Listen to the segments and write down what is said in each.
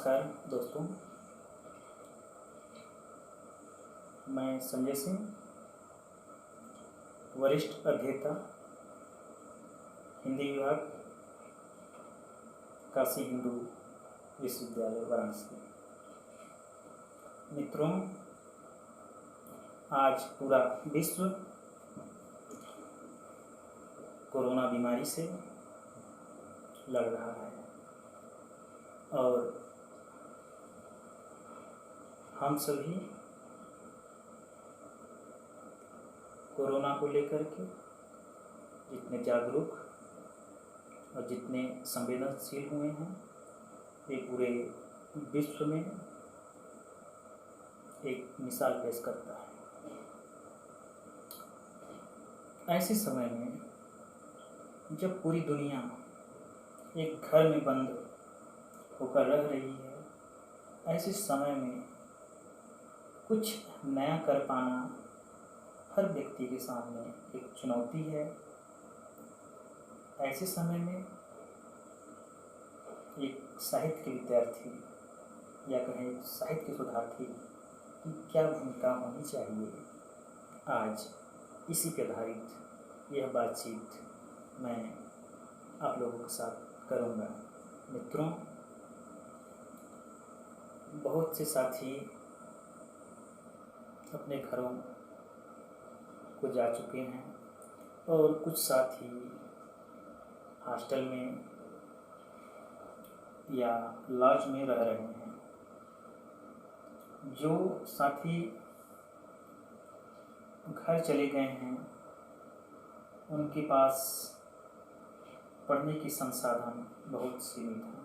नमस्कार दोस्तों, मैं संजय सिंह, वरिष्ठ अध्येता हिंदी विभाग, काशी हिंदू विश्वविद्यालय वाराणसी। मित्रों, आज पूरा विश्व कोरोना बीमारी से लड़ रहा है और हम सभी कोरोना को लेकर के जितने जागरूक और जितने संवेदनशील हुए हैं, ये पूरे विश्व में एक मिसाल पेश करता है। ऐसे समय में जब पूरी दुनिया एक घर में बंद होकर रह रही है, ऐसे समय में कुछ नया कर पाना हर व्यक्ति के सामने एक चुनौती है। ऐसे समय में एक साहित्य के विद्यार्थी या कहें साहित्य के शोधार्थी की क्या भूमिका होनी चाहिए, आज इसी पर आधारित यह बातचीत मैं आप लोगों के साथ करूँगा। मित्रों, बहुत से साथी अपने घरों को जा चुके हैं और कुछ साथी हॉस्टल में या लॉज में रह रहे हैं। जो साथी घर चले गए हैं, उनके पास पढ़ने की संसाधन बहुत सीमित हैं।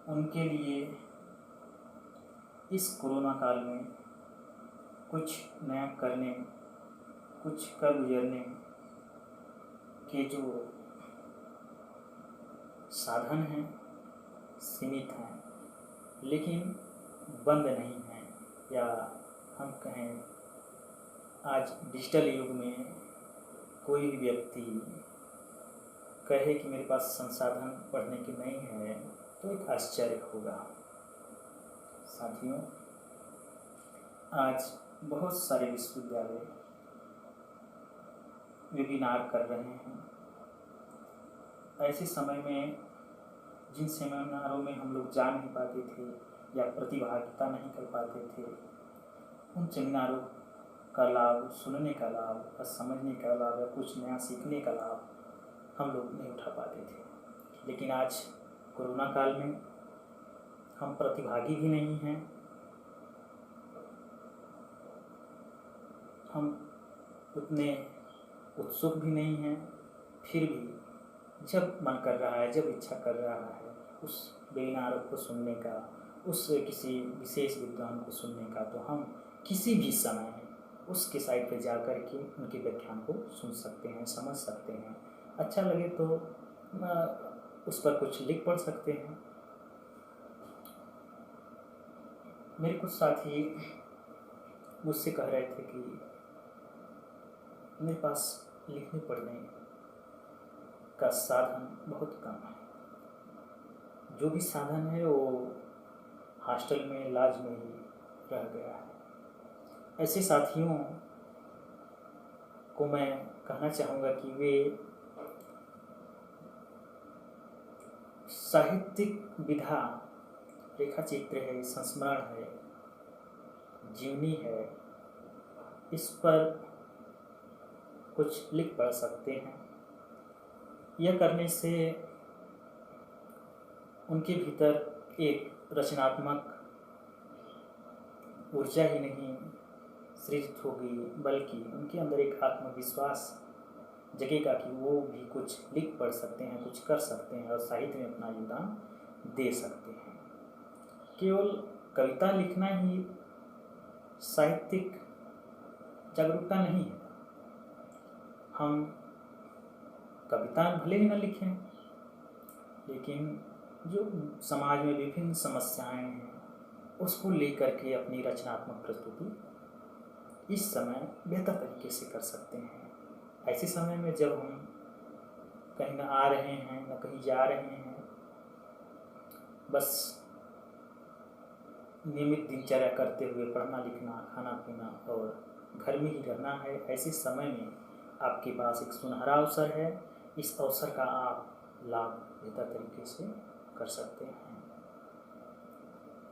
उनके लिए इस कोरोना काल में कुछ नया करने, कुछ कर गुजरने के जो साधन हैं सीमित हैं, लेकिन बंद नहीं हैं। या हम कहें आज डिजिटल युग में कोई भी व्यक्ति कहे कि मेरे पास संसाधन पढ़ने की नहीं है तो एक आश्चर्य होगा। साथियों, आज बहुत सारे विश्वविद्यालय वेबिनार कर रहे हैं। ऐसे समय में जिन सेमिनारों में हम लोग जा नहीं पाते थे या प्रतिभागिता नहीं कर पाते थे, उन सेमिनारों का लाभ, सुनने का लाभ, समझने का लाभ या कुछ नया सीखने का लाभ हम लोग नहीं उठा पाते थे। लेकिन आज कोरोना काल में हम प्रतिभागी भी नहीं हैं, हम उतने उत्सुक भी नहीं हैं। फिर भी जब मन कर रहा है, जब इच्छा कर रहा है उस वेबिनार को सुनने का, उस किसी विशेष विद्वान को सुनने का, तो हम किसी भी समय उसके साइट पर जा कर के उनके व्याख्यान को सुन सकते हैं, समझ सकते हैं। अच्छा लगे तो उस पर कुछ लिख पढ़ सकते हैं। मेरे कुछ साथी मुझसे कह रहे थे कि मेरे पास लिखने पढ़ने का साधन बहुत कम है, जो भी साधन है वो हॉस्टल में, लॉज में ही रह गया है। ऐसे साथियों को मैं कहना चाहूँगा कि वे साहित्यिक विधा, रेखा चित्र है, संस्मरण है, जीवनी है, इस पर कुछ लिख पढ़ सकते हैं। यह करने से उनके भीतर एक रचनात्मक ऊर्जा ही नहीं सृजित होगी, बल्कि उनके अंदर एक आत्मविश्वास जगेगा कि वो भी कुछ लिख पढ़ सकते हैं, कुछ कर सकते हैं और साहित्य में अपना योगदान दे सकते हैं। केवल कविता लिखना ही साहित्यिक जागरूकता नहीं है। हम कविता भले ही न लिखें, लेकिन जो समाज में विभिन्न समस्याएं हैं उसको लेकर के अपनी रचनात्मक प्रस्तुति इस समय बेहतर तरीके से कर सकते हैं। ऐसे समय में जब हम कहीं न आ रहे हैं, न कहीं जा रहे हैं, बस नियमित दिनचर्या करते हुए पढ़ना लिखना, खाना पीना और घर में ही रहना है। ऐसे समय में आपके पास एक सुनहरा अवसर है। इस अवसर का आप लाभ बेहतर तरीके से कर सकते हैं।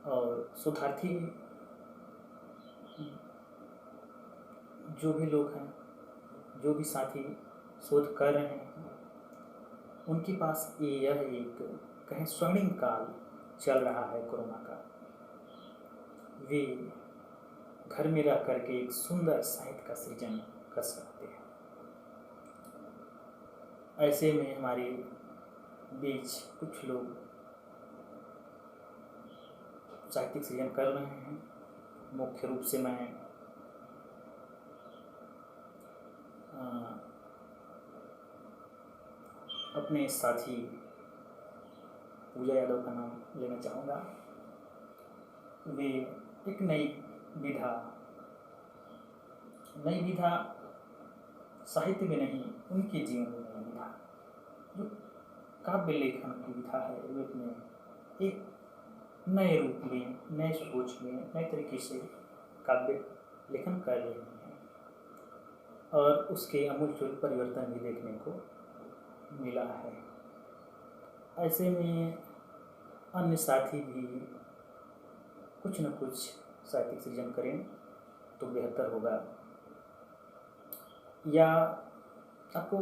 और शोधार्थी जो भी लोग हैं, जो भी साथी शोध कर रहे हैं, उनके पास यह एक कहें स्वर्णिम काल चल रहा है कोरोना का। वे घर में रह करके एक सुंदर साहित्य का सृजन कर सकते हैं। ऐसे में हमारे बीच कुछ लोग साहित्यिक सृजन कर रहे हैं। मुख्य रूप से मैं अपने साथी पूजा यादव का नाम लेना चाहूँगा। वे एक नई विधा साहित्य में नहीं, उनके जीवन में नई विधा जो काव्य लेखन की विधा है, वे अपने एक नए रूप में, नए सोच में, नए तरीके से काव्य लेखन कर रहे हैं और उसके अमूलचूल परिवर्तन भी देखने को मिला है। ऐसे में अन्य साथी भी कुछ न कुछ साहित्यिक सृजन करें तो बेहतर होगा। या आपको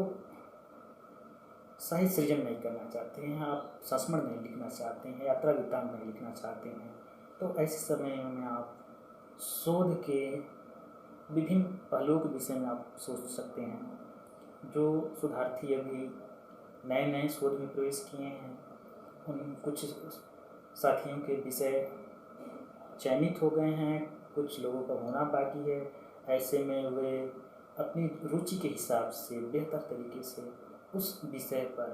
साहित्य सृजन नहीं करना चाहते हैं, आप संस्मरण नहीं लिखना चाहते हैं, यात्रा वृत्तांत नहीं लिखना चाहते हैं, तो ऐसे समय में आप शोध के विभिन्न पहलुओं के विषय में आप सोच सकते हैं। जो शोधार्थी अभी नए नए शोध में प्रवेश किए हैं, उन कुछ साथियों के विषय चयनित हो गए हैं, कुछ लोगों का होना बाकी है। ऐसे में वे अपनी रुचि के हिसाब से बेहतर तरीके से उस विषय पर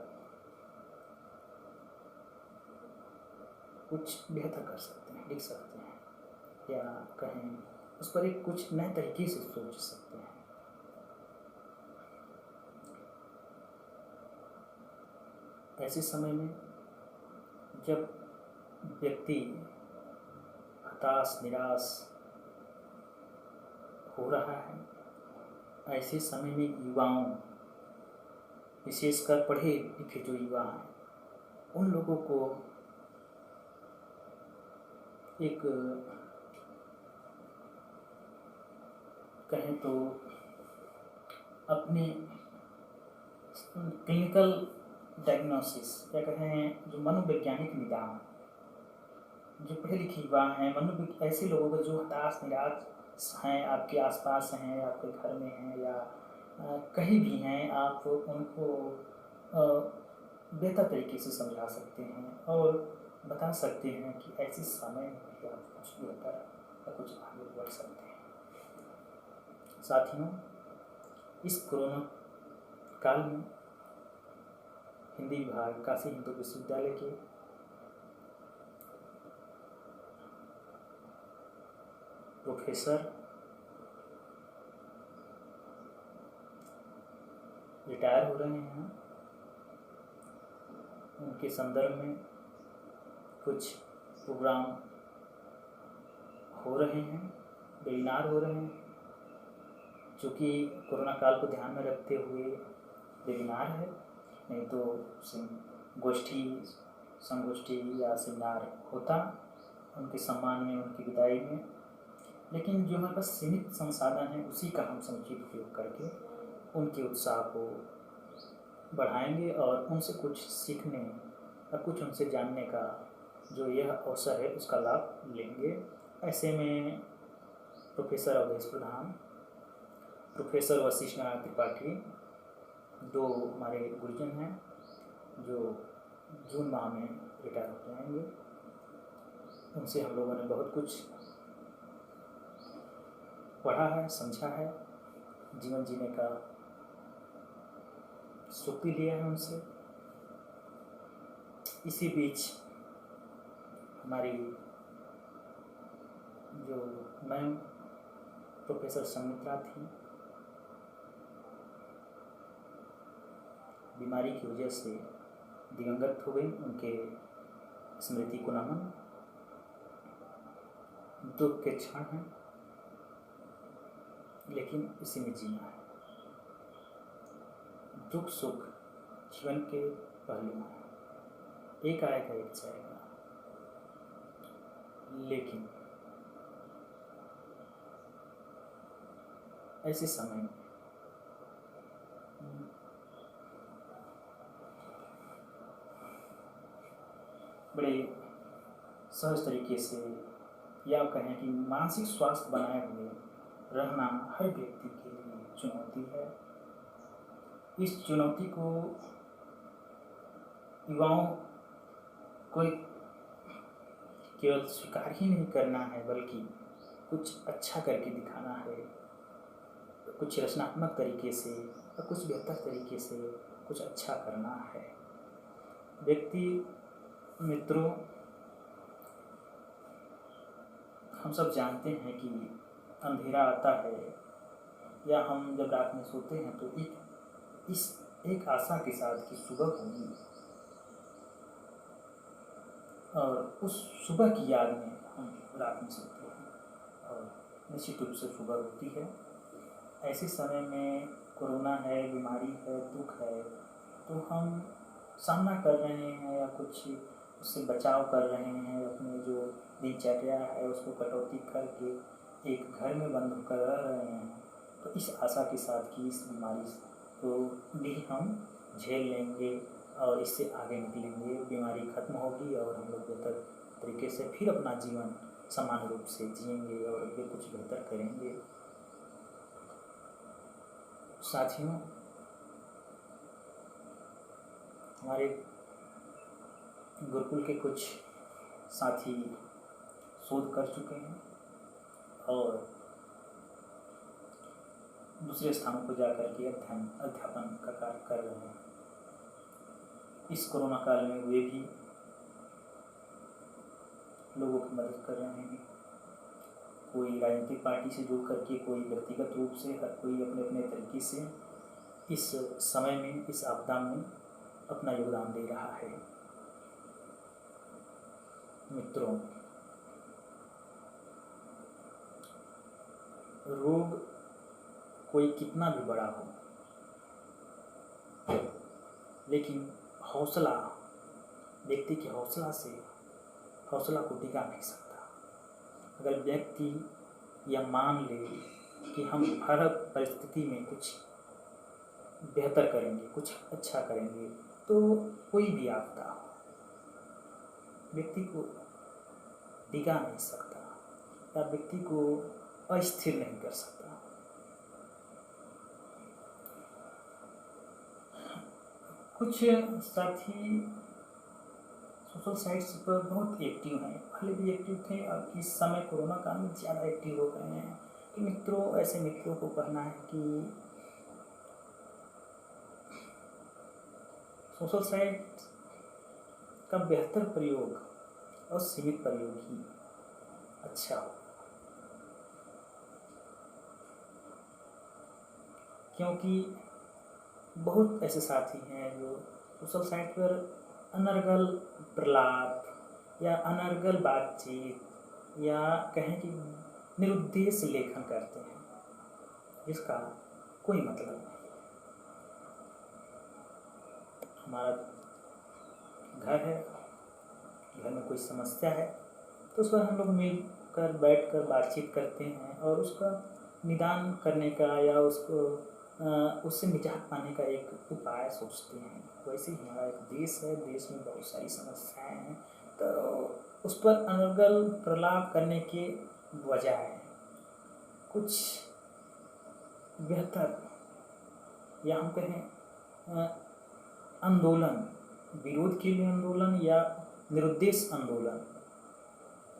कुछ बेहतर कर सकते हैं, लिख सकते हैं, या कहें उस पर एक कुछ नए तरीके से सोच सकते हैं। ऐसे समय में जब व्यक्ति हताश निराश हो रहा है, ऐसे समय में युवाओं, विशेषकर पढ़े लिखे जो युवा हैं, उन लोगों को एक कहें तो अपने क्लिनिकल डायग्नोसिस या कहें जो मनोवैज्ञानिक निदान, जो पढ़े लिखे युवा हैं, ऐसे लोगों को जो हताश निराश हैं, आपके आसपास हैं, आपके घर में हैं या कहीं भी हैं, आप उनको बेहतर तरीके से समझा सकते हैं और बता सकते हैं कि ऐसे समय में भी आप कुछ बेहतर या कुछ आगे बढ़ सकते हैं। साथियों, इस कोरोना काल में हिंदी विभाग काशी हिंदू विश्वविद्यालय के प्रोफेसर रिटायर हो रहे हैं। उनके संदर्भ में कुछ प्रोग्राम हो रहे हैं, वेबिनार हो रहे हैं, जो कि कोरोना काल को ध्यान में रखते हुए वेबिनार है, नहीं तो संगोष्ठी या सेमिनार होता उनके सम्मान में, उनकी विदाई में। लेकिन जो हमारे पास सीमित संसाधन है, उसी का हम समुचित उपयोग करके उनके उत्साह को बढ़ाएंगे और उनसे कुछ सीखने और कुछ उनसे जानने का जो यह अवसर है उसका लाभ लेंगे। ऐसे में प्रोफेसर अवधेश प्रधान, प्रोफेसर वशिष्ठ नारायण त्रिपाठी, दो हमारे गुरुजन हैं जो जून माह में रिटायर हो जाएंगे। उनसे हम लोगों ने बहुत कुछ पढ़ा है, समझा है, जीवन जीने का सूक्ति लिया है उनसे। इसी बीच हमारी जो मैम प्रोफेसर संमित्रा थी, बीमारी की वजह से दिवंगत हो गई। उनके स्मृति को नमन। दुख के क्षण हैं, लेकिन इसी में जीना है। दुख सुख जीवन के पहलू हैं, एक आएगा एक जाएगा, लेकिन ऐसे समय में बड़े सहज तरीके से, या कहें कि मानसिक स्वास्थ्य बनाए हुए रहना हर व्यक्ति के लिए चुनौती है। इस चुनौती को युवाओं को केवल स्वीकार ही नहीं करना है, बल्कि कुछ अच्छा करके दिखाना है, कुछ रचनात्मक तरीके से और कुछ बेहतर तरीके से कुछ अच्छा करना है। व्यक्ति मित्रों, हम सब जानते हैं कि अंधेरा आता है या हम जब रात में सोते हैं तो एक आशा के साथ कि सुबह होगी, और उस सुबह की याद में हम रात में सोते हैं और निश्चित रूप से सुबह होती है। ऐसे समय में कोरोना है, बीमारी है, दुख है, तो हम सामना कर रहे हैं या कुछ उससे बचाव कर रहे हैं, अपने जो दिनचर्या है उसको कटौती करके एक घर में बंद होकर रह रहे हैं, तो इस आशा के साथ कि इस बीमारी को भी हम झेल लेंगे और इससे आगे निकलेंगे, बीमारी खत्म होगी और हम लोग बेहतर तरीके से फिर अपना जीवन समान रूप से जिएंगे और आगे कुछ बेहतर करेंगे। साथियों, हमारे गुरुकुल के कुछ साथी शोध कर चुके हैं और दूसरे स्थानों पर जाकर के अध्यापन का कार्य कर रहे हैं। इस कोरोना काल में वे भी लोगों की मदद कर रहे हैं, कोई राजनीतिक पार्टी से जुड़ करके, कोई व्यक्तिगत रूप से, हर कोई अपने अपने तरीके से इस समय में, इस आपदा में अपना योगदान दे रहा है। मित्रों, रोग कोई कितना भी बड़ा हो, लेकिन हौसला, व्यक्ति के हौसला को डिगा नहीं सकता। अगर व्यक्ति यह मान ले कि हम हर परिस्थिति में कुछ बेहतर करेंगे, कुछ अच्छा करेंगे, तो कोई भी आपदा व्यक्ति को डिगा नहीं सकता या व्यक्ति को अस्थिर नहीं कर सकता। कुछ साथी सोशल साइट्स पर बहुत एक्टिव हैं, पहले भी एक्टिव थे, अब इस समय कोरोना काल में ज़्यादा एक्टिव हो गए हैं। कि मित्रों, ऐसे मित्रों को कहना है कि सोशल साइट का बेहतर प्रयोग और सीमित प्रयोग ही अच्छा हो, क्योंकि बहुत ऐसे साथी हैं जो सोशल साइट पर अनर्गल प्रलाप या अनर्गल बातचीत या कहें कि निरुद्देश्य लेखन करते हैं, जिसका कोई मतलब नहीं। हमारा घर है, घर में कोई समस्या है तो उस पर हम लोग मिलकर बैठकर बातचीत करते हैं और उसका निदान करने का या उससे निजात पाने का एक उपाय सोचते हैं। वैसे ही हमारा एक देश है, देश में बहुत सारी समस्याएं हैं, तो उस पर अनर्गल प्रलाप करने के बजाय कुछ बेहतर, या हम कहें आंदोलन, विरोध के लिए आंदोलन या निरुद्देश्य आंदोलन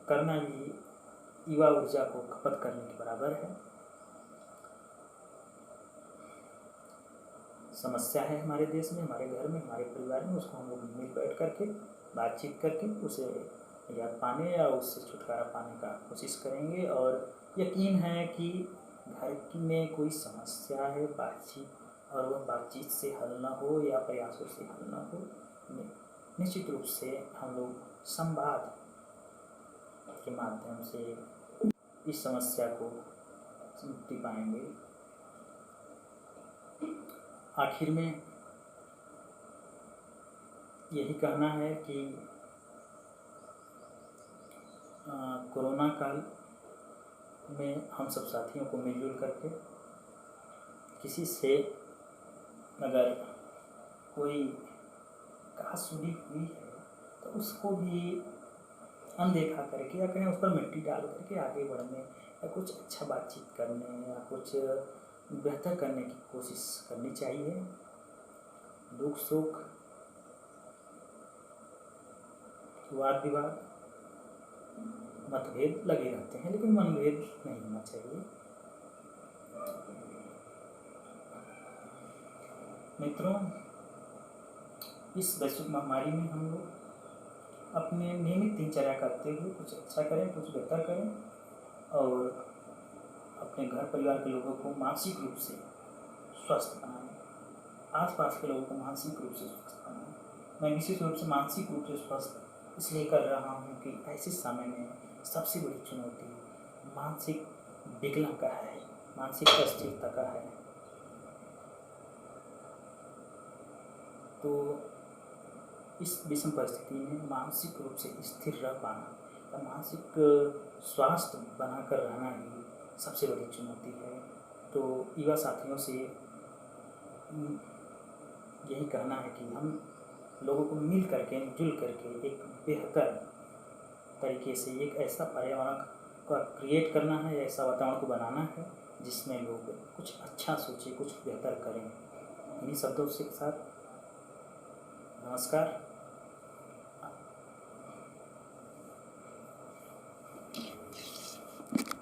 करना भी युवा ऊर्जा को खपत करने के बराबर है। समस्या है हमारे देश में, हमारे घर में, हमारे परिवार में, उसको हम लोग मिल बैठ करके बातचीत करके उसे निजात पाने या उससे छुटकारा पाने का कोशिश करेंगे। और यकीन है कि घर में कोई समस्या है, बातचीत, और वह बातचीत से हल ना हो या प्रयासों से हल ना हो, निश्चित रूप से हम लोग संवाद के माध्यम से इस समस्या को मुक्ति पाएंगे। आखिर में यही कहना है कि कोरोना काल में हम सब साथियों को मिलजुल करके किसी से अगर कोई कहा-सुनी हुई है तो उसको भी अनदेखा करके या कहीं उस पर मिट्टी डाल करके आगे बढ़ने या कुछ अच्छा बातचीत करने या कुछ बेहतर करने की कोशिश करनी चाहिए। दुख सुख वाद विवाद मतभेद लगे रहते हैं, लेकिन मनभेद नहीं होना चाहिए। मित्रों, इस वैश्विक महामारी में हम लोग अपने नियमित दिनचर्या करते हुए कुछ अच्छा करें, कुछ बेहतर करें और अपने घर परिवार के लोगों को मानसिक रूप से स्वस्थ बनाएं, आसपास के लोगों को मानसिक रूप से स्वस्थ बनाएं। मैं विशेष रूप से मानसिक रूप से स्वस्थ इसलिए कर रहा हूँ कि ऐसे समय में सबसे बड़ी चुनौती मानसिक विकलांग का है, मानसिक अस्थिरता का है। तो इस विषम परिस्थिति में मानसिक रूप से स्थिर रह पाना या मानसिक स्वास्थ्य बनाकर रहना ही सबसे बड़ी चुनौती है। तो युवा साथियों से यही कहना है कि हम लोगों को मिल करके जुल करके एक बेहतर तरीके से एक ऐसा पर्यावरण का क्रिएट करना है, ऐसा वातावरण को बनाना है जिसमें लोग कुछ अच्छा सोचें, कुछ बेहतर करें। इन्हीं शब्दों के साथ नमस्कार।